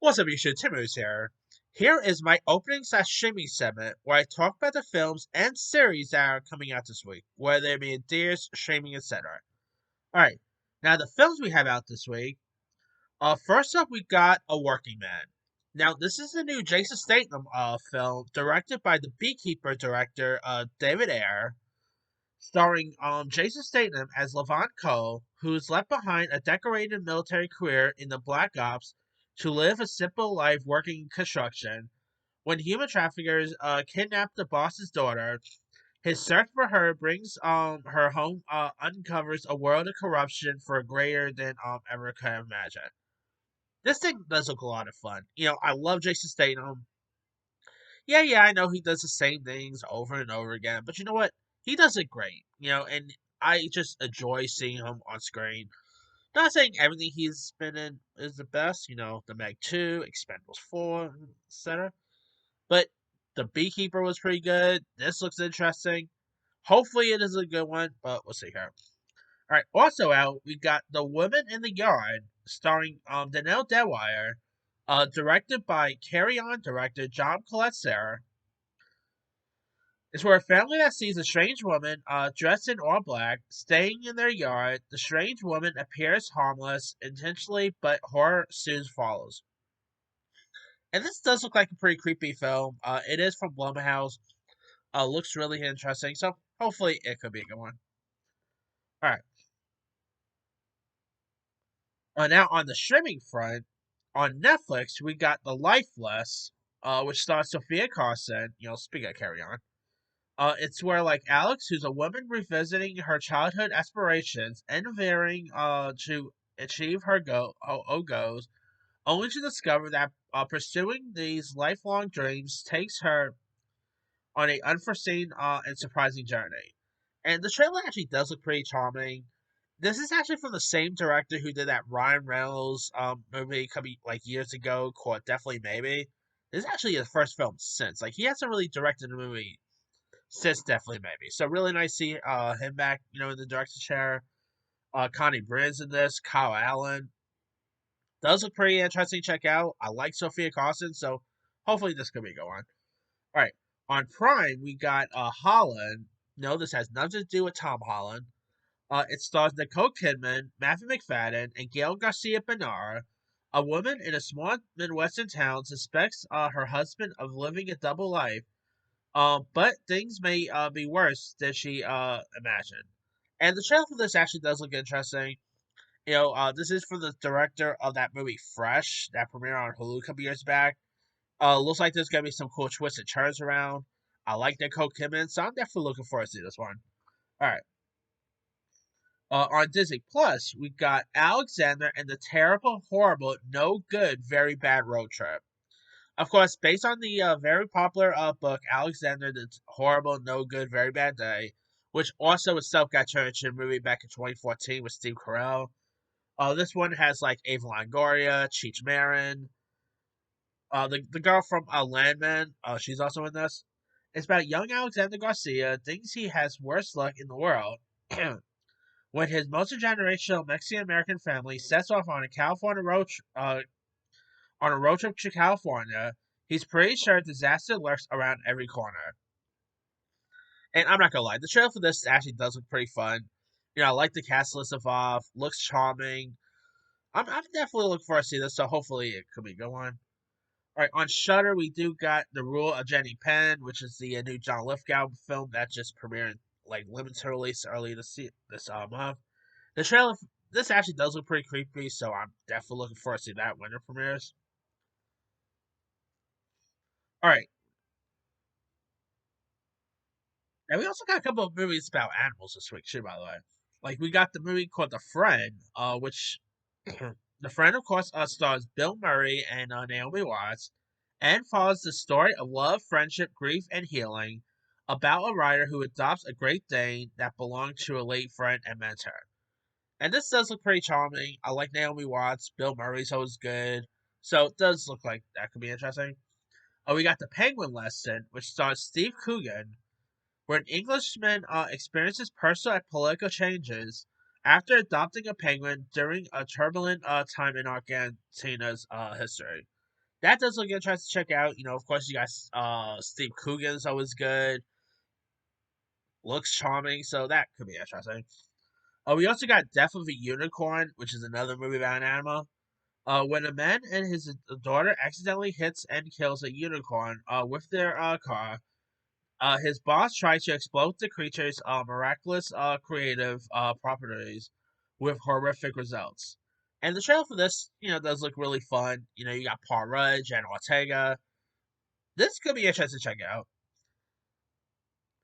What's up, YouTube? Timmons here. Here is my opening slash streaming segment where I talk about the films and series that are coming out this week, whether they be in theaters, streaming, etc. Alright, now the films we have out this week. First up, we got A Working Man. Now, this is the new Jason Statham film directed by the Beekeeper director David Ayer, starring Jason Statham as Levant Cole, who is left behind a decorated military career in the Black Ops to live a simple life working in construction. When human traffickers kidnap the boss's daughter, his search for her brings her home uncovers a world of corruption for greater than ever could imagine. This thing does look a lot of fun. I love Jason Statham. Yeah, I know he does the same things over and over again, but you know what? He does it great, and I just enjoy seeing him on screen. Not saying everything he's been in is the best, The Meg 2, Expendables 4, etc. But The Beekeeper was pretty good. This looks interesting. Hopefully it is a good one, but we'll see here. Alright, also out, we got The Woman in the Yard, starring Danelle Deadwire, directed by Carry On director John Collet-Serra. It's where a family that sees a strange woman dressed in all black staying in their yard. The strange woman appears harmless intentionally, but horror soon follows. And this does look like a pretty creepy film. It is from Blumhouse. Looks really interesting, so hopefully it could be a good one. All right. Now on the streaming front, on Netflix we got The Lifeless, which stars Sophia Carson. Speaking of Carry On. It's where like Alex, who's a woman revisiting her childhood aspirations and veering to achieve her goals, only to discover that pursuing these lifelong dreams takes her on a unforeseen and surprising journey. And the trailer actually does look pretty charming. This is actually from the same director who did that Ryan Reynolds movie a couple like years ago called Definitely Maybe. This is actually his first film since. Like he hasn't really directed a movie since Definitely Maybe. So really nice to see him back, in the director chair. Connie Brin's in this, Kyle Allen. Does look pretty interesting to check out. I like Sophia Carson, so hopefully this could be going on. Alright. On Prime, we got Holland. No, this has nothing to do with Tom Holland. It stars Nicole Kidman, Matthew McFadden, and Gail Garcia Bernal. A woman in a small Midwestern town suspects her husband of living a double life, but things may be worse than she imagined. And the trailer for this actually does look interesting. This is for the director of that movie Fresh that premiered on Hulu a couple years back. Looks like there's gonna be some cool twists and turns around. I like Nicole Kidman, so I'm definitely looking forward to see this one. All right. On Disney Plus, we got Alexander and the Terrible, Horrible, No Good, Very Bad Road Trip. Of course, based on the very popular book Alexander the Horrible, No Good, Very Bad Day, which also itself got turned into a movie back in 2014 with Steve Carell. This one has like Ava Longoria, Cheech Marin, the girl from Landman. She's also in this. It's about young Alexander Garcia thinks he has worse luck in the world when his multi-generational Mexican American family sets off on a California on a road trip to California. He's pretty sure disaster lurks around every corner. And I'm not gonna lie, the trailer for this actually does look pretty fun. I like the cast list involved, looks charming. I'm definitely looking forward to see this, so hopefully it could be a good one. Alright, on Shutter we do got The Rule of Jenny Penn, which is the new John Lithgow film that just premiered like limited release early this month. The trailer this actually does look pretty creepy, so I'm definitely looking forward to see that when it premieres. Alright, and we also got a couple of movies about animals this week too, by the way. Like we got the movie called The Friend, which The Friend, of course, stars Bill Murray and Naomi Watts, and follows the story of love, friendship, grief, and healing about a writer who adopts a Great Dane that belonged to a late friend and mentor. And this does look pretty charming. I like Naomi Watts. Bill Murray's always good. So it does look like that could be interesting. We got The Penguin Lesson, which stars Steve Coogan, where an Englishman experiences personal and political changes after adopting a penguin during a turbulent time in Argentina's history. that does look interesting to check out. Of course, you got Steve Coogan's always good, looks charming, so that could be interesting. We also got Death of a Unicorn, which is another movie about an animal. When a man and his daughter accidentally hits and kills a unicorn with their car, his boss tries to exploit the creature's miraculous creative properties with horrific results. And the trailer for this, does look really fun. You got Paul Rudd, Jen Ortega. This could be interesting to check out.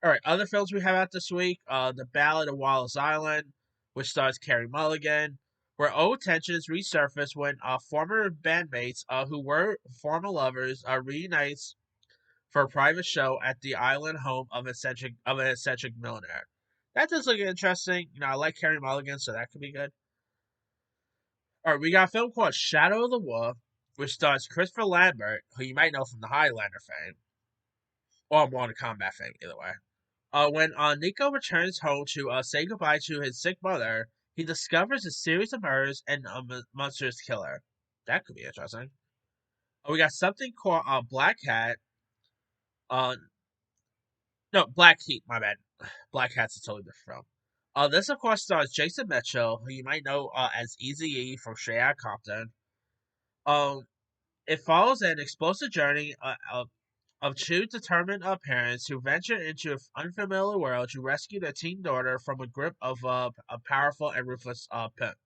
All right, other films we have out this week: The Ballad of Wallace Island, which stars Carey Mulligan, where old tensions resurface when former bandmates who were former lovers reunites for a private show at the island home of an eccentric millionaire. That does look interesting. I like Carey Mulligan, so that could be good. All right, we got a film called Shadow of the Wolf, which stars Christopher Lambert, who you might know from the Highlander fame or Mortal Kombat fame, either way. When Nico returns home to say goodbye to his sick mother, he discovers a series of murders and a monstrous killer. That could be interesting. We got something called Black Hat. Uh, no, Black Heat. My bad. Black Hat's a totally different film. This of course stars Jason Mitchell, who you might know as Eazy-E from Straight Outta Compton. Um, it follows an explosive journey of two determined parents who venture into an unfamiliar world to rescue their teen daughter from a grip of a powerful and ruthless pimp.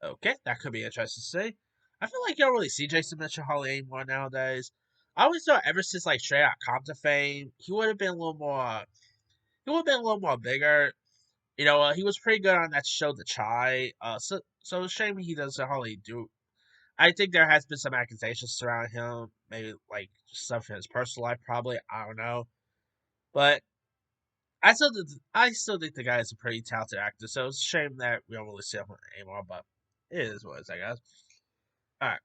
Okay, that could be interesting to see. I feel like you don't really see Jason Mitchell hardly anymore nowadays. I always thought ever since like Straight Outta Compton fame, he would have been a little more. He would have been a little more bigger. He was pretty good on that show, The Chai. So it's a shame he doesn't hardly do. I think there has been some accusations surrounding him, maybe like stuff in his personal life, probably. I don't know, but I still think the guy is a pretty talented actor. So it's a shame that we don't really see him anymore. But it is what it is, I guess. All right.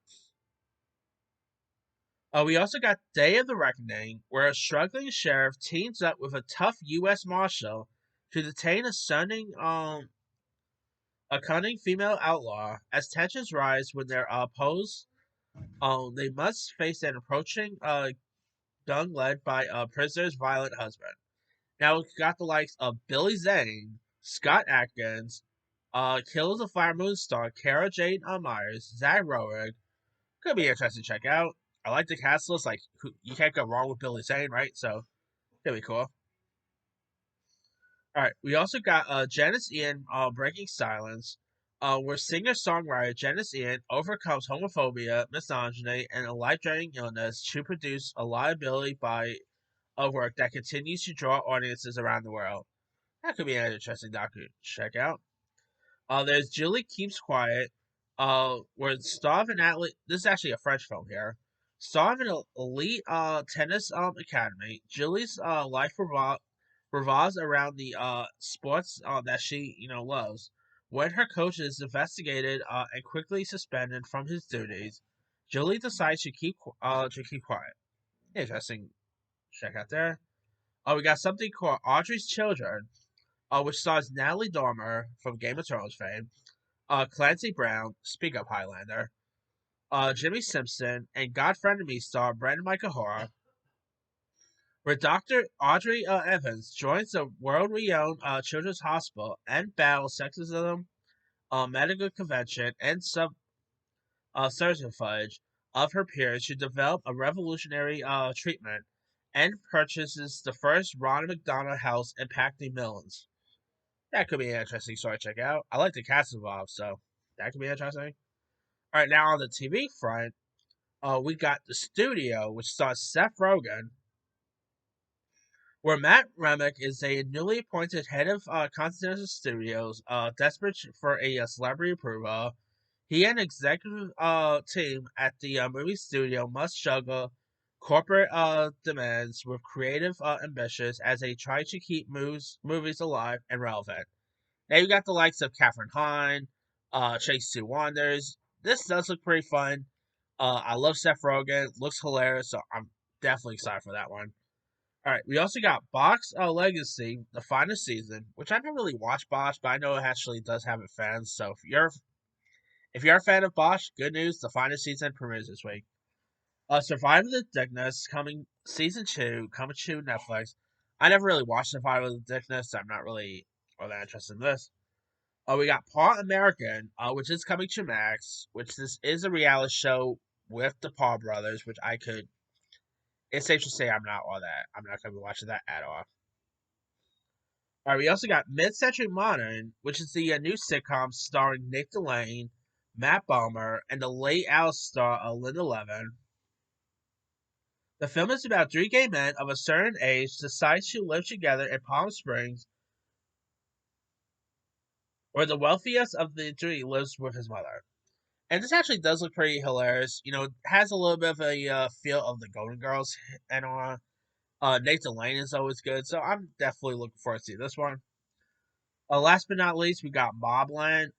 We also got Day of the Reckoning, where a struggling sheriff teams up with a tough U.S. Marshal to detain a cunning female outlaw. As tensions rise when they're opposed, they must face an approaching gang led by a prisoner's violent husband. Now we got the likes of Billy Zane, Scott Atkins, Killers of Fire Moon star Kara Jane Myers, Zach Rowerig. Could be interesting to check out. I like the cast list. Like you can't go wrong with Billy Zane, right? So it'll be cool. All right, we also got Janice Ian Breaking Silence, where singer songwriter Janice Ian overcomes homophobia, misogyny, and a life threatening illness to produce a liability by a work that continues to draw audiences around the world. That could be an interesting docu to check out. There's Julie Keeps Quiet, where star of an athlete. This is actually a French film here. Star of an elite tennis academy. Julie's life revolves around the sports that she loves. When her coach is investigated and quickly suspended from his duties, Julie decides to keep quiet. Interesting. Check out there. We got something called Audrey's Children, which stars Natalie Dormer from Game of Thrones fame, Clancy Brown, Speak Up Highlander, Jimmy Simpson, and God Friend of Me star Brandon Michael Horror, where Dr. Audrey Evans joins the world-renowned Children's Hospital and battles sexism, medical convention, and subterfuge of her peers to develop a revolutionary treatment, and purchases the first Ronald McDonald House impacting millions. That could be an interesting story to check out. I like the cast involved, so that could be interesting. All right, now on the TV front, we got The Studio, which stars Seth Rogen, where Matt Remick is a newly appointed head of Continental Studios, desperate for a celebrity approval. He and executive team at the movie studio must juggle corporate demands with creative ambitions as they try to keep movies alive and relevant. Now you got the likes of Catherine Hahn, Chase Two Wonders. This does look pretty fun. I love Seth Rogen. Looks hilarious, so I'm definitely excited for that one. All right, we also got Box Legacy, the final season, which I haven't really watched Bosch, but I know it actually does have its fans. So if you're a fan of Bosch, good news, the final season premieres this week. Survivor the Dickness coming season 2 coming to Netflix. I never really watched Survivor the Dickness. So I'm not really all that interested in this. We got Paul American, which is coming to Max, which this is a reality show with the Paul brothers, which I could. It's safe to say I'm not all that. I'm not gonna be watching that at all. All right, we also got Mid Century Modern, which is the new sitcom starring Nick Delane, Matt Bomer, and the late Alice star Linda Levin. The film is about three gay men of a certain age decide to live together in Palm Springs, where the wealthiest of the three lives with his mother. And this actually does look pretty hilarious. You know, it has a little bit of a feel of the Golden Girls and on. Nathan Lane is always good, so I'm definitely looking forward to see this one. Last but not least, we got Mobland,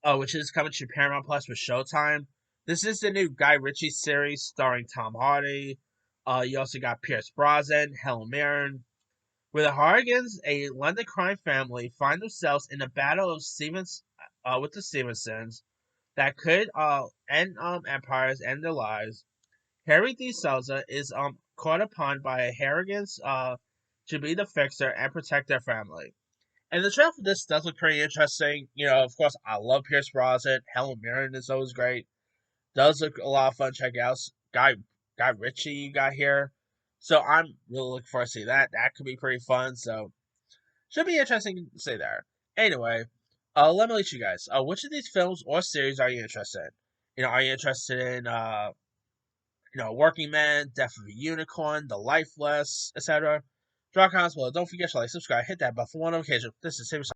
which is coming to Paramount Plus with Showtime. This is the new Guy Ritchie series starring Tom Hardy. You also got Pierce Brosnan, Helen Mirren. Where the Hargans, a London crime family, find themselves in a battle of with the Stevensons that could end empires and their lives. Harry D. Souza is called upon by Harrigan's to be the fixer and protect their family. And the trailer for this does look pretty interesting. You know, of course, I love Pierce Brosnan. Helen Mirren is always great. Does look a lot of fun. Check out Guy Ritchie you got here. So I'm really looking forward to see that. That could be pretty fun. So should be interesting to say there. Anyway, let me let you guys. Which of these films or series are you interested in? You know, are you interested in Working Man, Death of a Unicorn, The Lifeless, etc.? Drop comments below. Don't forget to like, subscribe, hit that bell for more notifications. This is Sam.